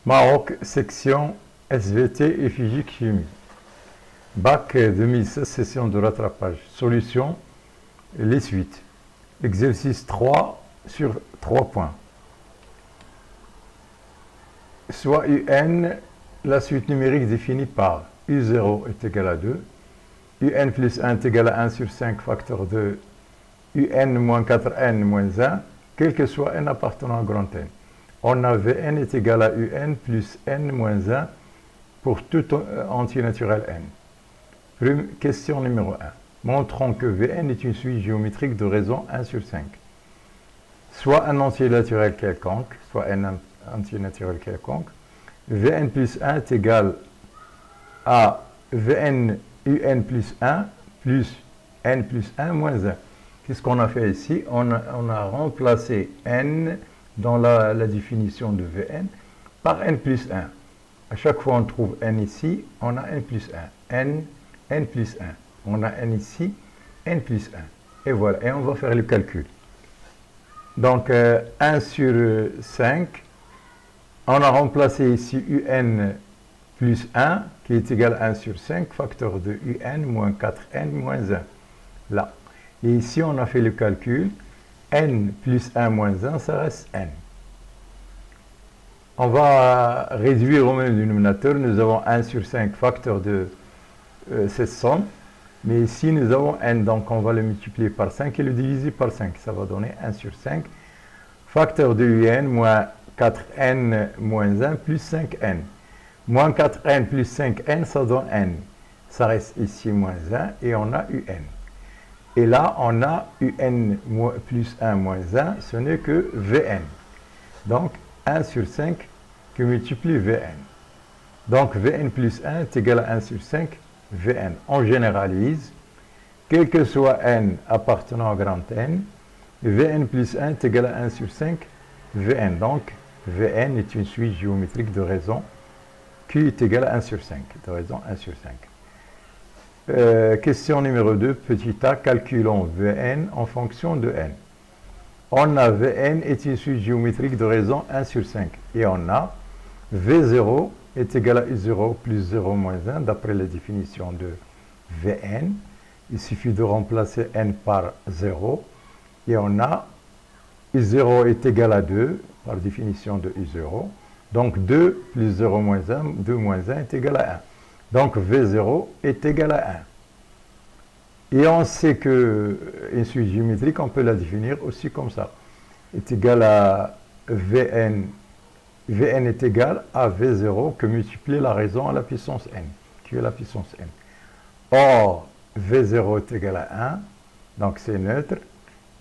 Maroc, section SVT et physique chimie. Bac 2016, session de rattrapage. Solution, les suites. Exercice 3 sur 3 points. Soit UN, la suite numérique définie par U0 est égal à 2, UN plus 1 est égal à 1 sur 5 facteur 2, UN moins 4N moins 1, quel que soit N appartenant à grand N. On a Vn est égal à Un plus n moins 1 pour tout entier naturel n. Question numéro 1. Montrons que Vn est une suite géométrique de raison 1 sur 5. Soit un entier naturel quelconque, soit un entier naturel quelconque. Vn plus 1 est égal à Vn Un plus 1 plus n plus 1 moins 1. Qu'est-ce qu'on a fait ici? On a remplacé n dans la définition de Vn par n plus 1. À chaque fois on trouve n ici, on a n plus 1. n plus 1. On a n ici, n plus 1. Et voilà, et on va faire le calcul. Donc 1 sur 5, on a remplacé ici un plus 1, qui est égal à 1 sur 5, facteur de un moins 4n moins 1. Là. Et ici, on a fait le calcul. N plus 1 moins 1, ça reste n. On va réduire au même dénominateur. Nous avons 1 sur 5, facteur de cette somme. Mais ici, nous avons n, donc on va le multiplier par 5 et le diviser par 5. Ça va donner 1 sur 5, facteur de un moins 4n moins 1 plus 5n. Moins 4n plus 5n, ça donne n. Ça reste ici moins 1 et on a un. Et là, on a un plus 1 moins 1, ce n'est que Vn. Donc, 1 sur 5 qui multiplie Vn. Donc, Vn plus 1 est égal à 1 sur 5 Vn. On généralise, quel que soit n appartenant à grand N, Vn plus 1 est égal à 1 sur 5 Vn. Donc, Vn est une suite géométrique de raison qui est égale à 1 sur 5, de raison 1 sur 5. Question numéro 2, petit a, calculons Vn en fonction de n. On a Vn est une suite géométrique de raison 1 sur 5. Et on a V0 est égal à U0 plus 0 moins 1, d'après la définition de Vn. Il suffit de remplacer n par 0. Et on a U0 est égal à 2, par définition de U0. Donc 2 plus 0 moins 1, 2 moins 1 est égal à 1. Donc V0 est égal à 1. Et on sait qu'une suite géométrique, on peut la définir aussi comme ça. Est égal à Vn. Vn est égal à V0 que multiplie la raison à la puissance n, qui est la puissance n. Or, V0 est égal à 1, donc c'est neutre.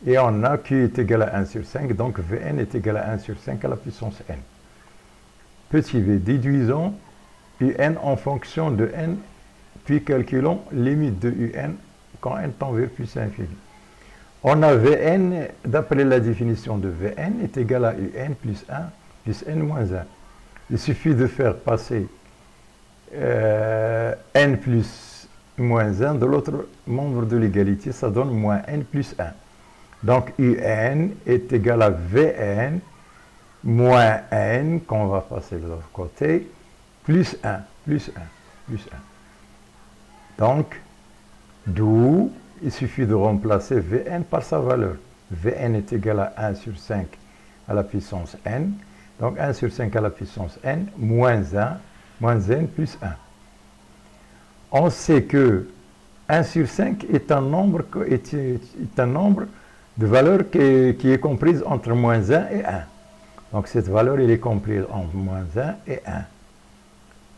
Et on a Q est égal à 1 sur 5, donc Vn est égal à 1 sur 5 à la puissance n. Petit v, déduisons un en fonction de n, puis calculons limite de un quand n tend vers plus infini. On a Vn, d'après la définition de Vn, est égal à un plus 1 plus n moins 1. Il suffit de faire passer n plus moins 1 de l'autre membre de l'égalité, ça donne moins n plus 1. Donc un est égal à Vn moins n, qu'on va passer de l'autre côté, plus 1, plus 1, plus 1. Donc, d'où il suffit de remplacer Vn par sa valeur. Vn est égal à 1 sur 5 à la puissance n. Donc 1 sur 5 à la puissance n, moins n plus 1. On sait que 1 sur 5 est un nombre de valeurs qui est comprise entre moins 1 et 1. Donc cette valeur, elle est comprise entre moins 1 et 1.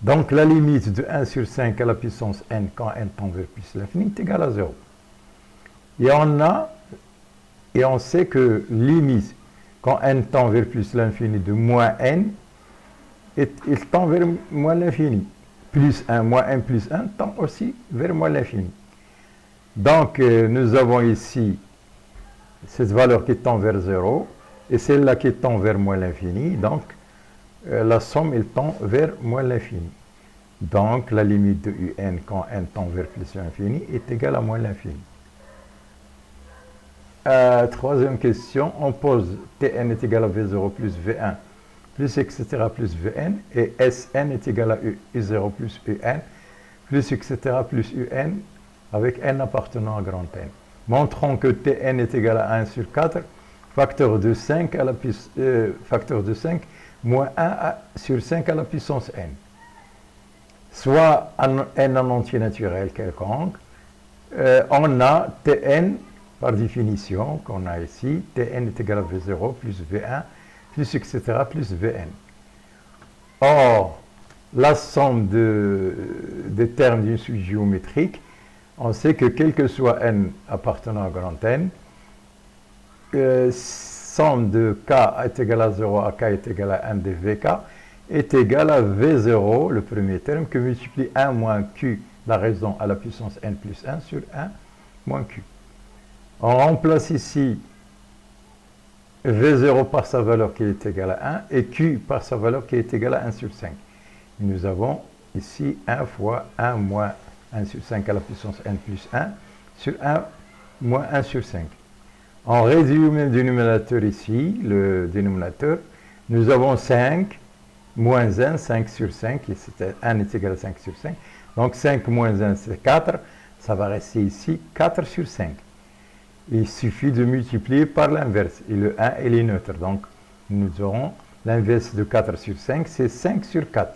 Donc la limite de 1 sur 5 à la puissance n quand n tend vers plus l'infini est égale à 0. Et on sait que limite quand n tend vers plus l'infini de moins n, il tend vers moins l'infini. Plus 1, moins n plus 1 tend aussi vers moins l'infini. Donc nous avons ici cette valeur qui tend vers 0 et celle-là qui tend vers moins l'infini. Donc la somme, elle tend vers moins l'infini. Donc, la limite de un quand n tend vers plus l'infini est égale à moins l'infini. Troisième question, on pose Tn est égal à V0 plus V1 plus etc. plus Vn, et Sn est égal à U0 plus Un, plus etc. plus Un, avec n appartenant à grand N. Montrons que Tn est égal à 1 sur 4, facteur de 5 facteur de 5 moins 1 sur 5 à la puissance n. Soit n en entier naturel quelconque, on a Tn par définition qu'on a ici, Tn est égal à V0 plus V1 plus etc. plus Vn. Or, la somme des termes d'une suite géométrique, on sait que quel que soit n appartenant à grand N, somme de k est égal à 0 à k est égal à 1 de Vk est égal à V0, le premier terme, que multiplie 1 moins q, la raison à la puissance n plus 1 sur 1 moins q. On remplace ici V0 par sa valeur qui est égale à 1 et Q par sa valeur qui est égale à 1 sur 5. Et nous avons ici 1 fois 1 moins 1 sur 5 à la puissance n plus 1 sur 1 moins 1 sur 5. On réduit au même dénominateur ici, le dénominateur. Nous avons 5 moins 1, 5 sur 5, et 1 est égal à 5 sur 5. Donc 5 moins 1, c'est 4. Ça va rester ici 4 sur 5. Il suffit de multiplier par l'inverse. Et le 1, il est neutre. Donc, nous aurons l'inverse de 4 sur 5, c'est 5 sur 4.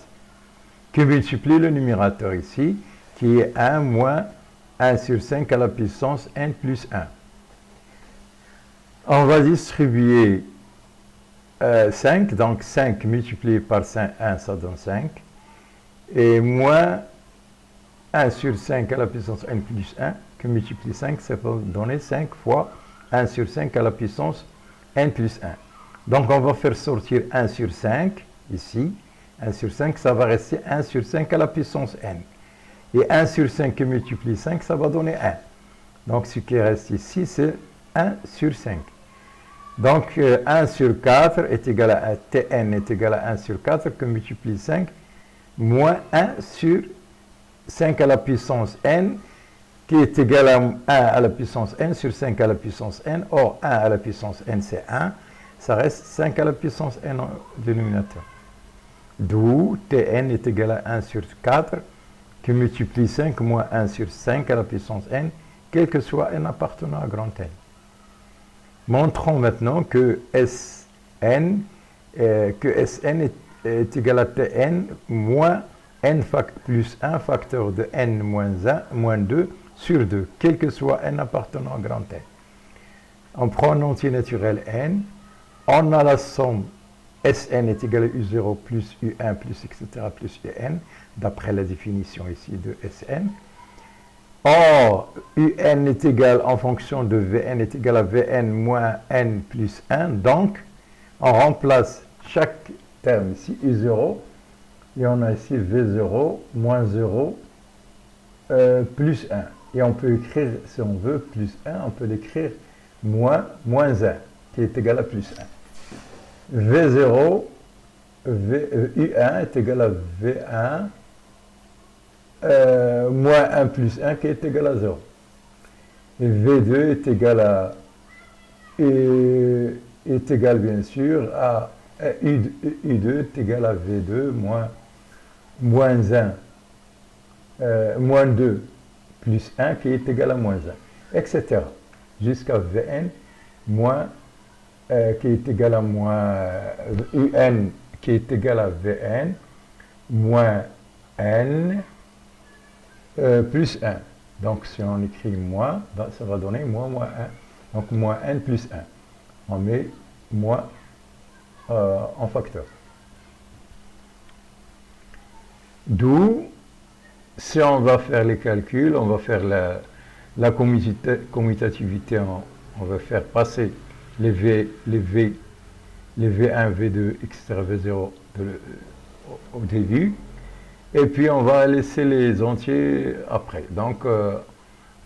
Que multiplie le numérateur ici, qui est 1 moins 1 sur 5 à la puissance n plus 1. On va distribuer 5. Donc, 5 multiplié par 1, ça donne 5. Et moins 1 sur 5 à la puissance n plus 1, que multiplie 5, ça va donner 5 fois 1 sur 5 à la puissance n plus 1. Donc on va faire sortir 1 sur 5, ici. 1 sur 5, ça va rester 1 sur 5 à la puissance n. Et 1 sur 5 qui multiplie 5, ça va donner 1. Donc ce qui reste ici, c'est 1 sur 5. Donc 1 sur 4 est égal à Tn est égal à 1 sur 4, que multiplie 5, moins 1 sur 5 à la puissance n, qui est égal à 1 à la puissance n sur 5 à la puissance n. Or, 1 à la puissance n, c'est 1. Ça reste 5 à la puissance n au dénominateur. D'où Tn est égal à 1 sur 4, qui multiplie 5 moins 1 sur 5 à la puissance n, quel que soit n appartenant à grand N. Montrons maintenant que Sn est égal à Tn moins n plus 1 facteur de n moins 1 moins 2 sur 2, quel que soit n appartenant à grand N. On prend un entier naturel n, on a la somme Sn est égal à U0 plus U1 plus etc. plus Un, d'après la définition ici de Sn. Or, Un est égal en fonction de Vn est égal à Vn moins n plus 1, donc on remplace chaque terme ici, U0, et on a ici V0 moins 0 plus 1. Et on peut écrire, si on veut, plus 1, on peut l'écrire moins 1, qui est égal à plus 1. V0, U1 est égal à V1 moins 1 plus 1, qui est égal à 0. Et V2 est égal à, est égal bien sûr à U2 est égal à V2 moins 1, moins 2 plus 1 qui est égal à moins 1, etc. Jusqu'à Vn moins, qui est égal à moins Un qui est égal à Vn moins n plus 1. Donc si on écrit moins, ça va donner moins 1. Donc moins n plus 1. On met moins en facteur. D'où, si on va faire les calculs, on va faire la commutativité, on va faire passer les V1, V2, etc., V0 au début, et puis on va laisser les entiers après. Donc,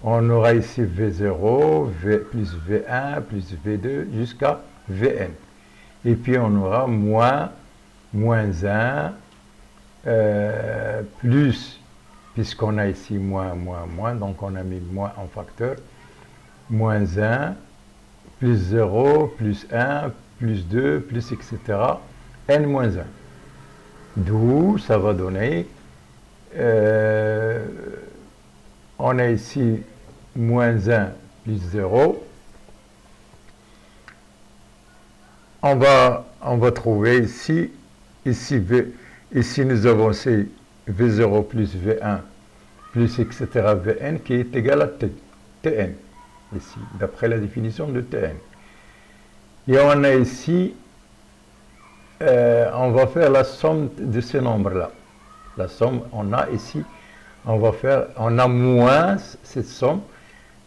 on aura ici V0, plus V1, plus V2, jusqu'à Vn. Et puis on aura moins 1, plus, puisqu'on a ici moins, donc on a mis moins en facteur, moins 1, plus 0, plus 1, plus 2, plus etc., n-1. D'où ça va donner, on a ici moins 1 plus 0. On va trouver ici nous avons V0 plus V1 plus etc. Vn qui est égal à Tn, ici, d'après la définition de Tn. Et on a ici, on va faire la somme de ces nombres-là. La somme, on a ici, on a moins cette somme,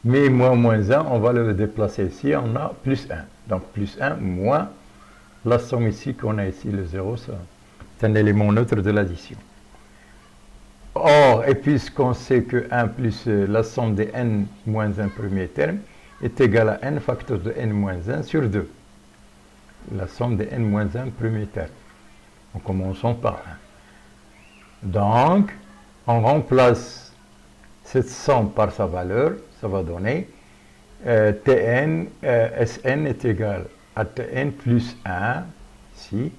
mais moins 1, on va le déplacer ici, on a plus 1. Donc plus 1 moins la somme ici qu'on a ici, le 0, c'est un élément neutre de l'addition. Or, et puisqu'on sait que 1 plus la somme de n moins 1 premier terme est égale à n facteur de n moins 1 sur 2. La somme de n moins 1 premier terme. En commençant par 1. Donc, on remplace cette somme par sa valeur, ça va donner Tn, Sn est égal à Tn plus 1, ici,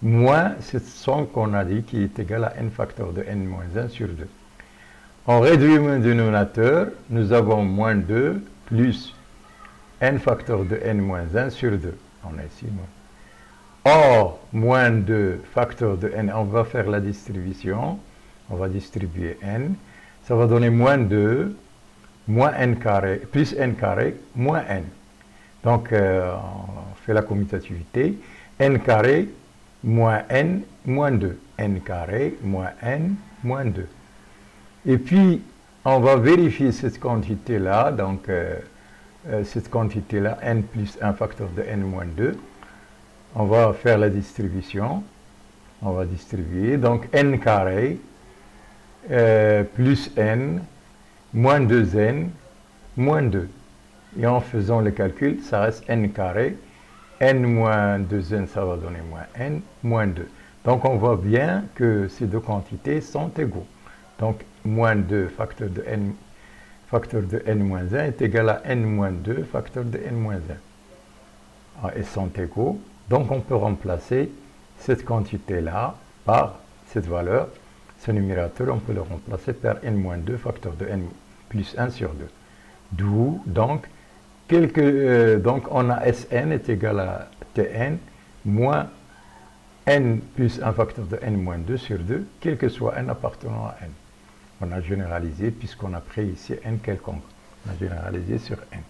moins cette somme qu'on a dit qui est égale à n facteur de n moins 1 sur 2. En réduit le dénominateur, nous avons moins 2 plus n facteur de n moins 1 sur 2. On a ici moins. Or, moins 2 facteur de n, on va faire la distribution, on va distribuer n, ça va donner moins 2 moins n carré, plus n carré, moins n. Donc, on fait la commutativité, n carré moins n moins 2, n carré moins n moins 2. Et puis, on va vérifier cette quantité-là, donc cette quantité-là, n plus 1 facteur de n moins 2. On va faire la distribution, on va distribuer, donc n carré plus n moins 2n moins 2. Et en faisant le calcul, ça reste n carré. N moins 2n, ça va donner moins n moins 2. Donc on voit bien que ces deux quantités sont égaux. Donc moins 2 facteur de n moins 1 est égal à n moins 2 facteur de n moins 1. Ah, ils sont égaux. Donc on peut remplacer cette quantité-là par cette valeur. Ce numérateur, on peut le remplacer par n moins 2 facteur de n plus 1 sur 2. D'où, donc, donc on a Sn est égal à Tn moins n plus 1 facteur de n moins 2 sur 2, quel que soit n appartenant à n. On a généralisé puisqu'on a pris ici n quelconque. On a généralisé sur n.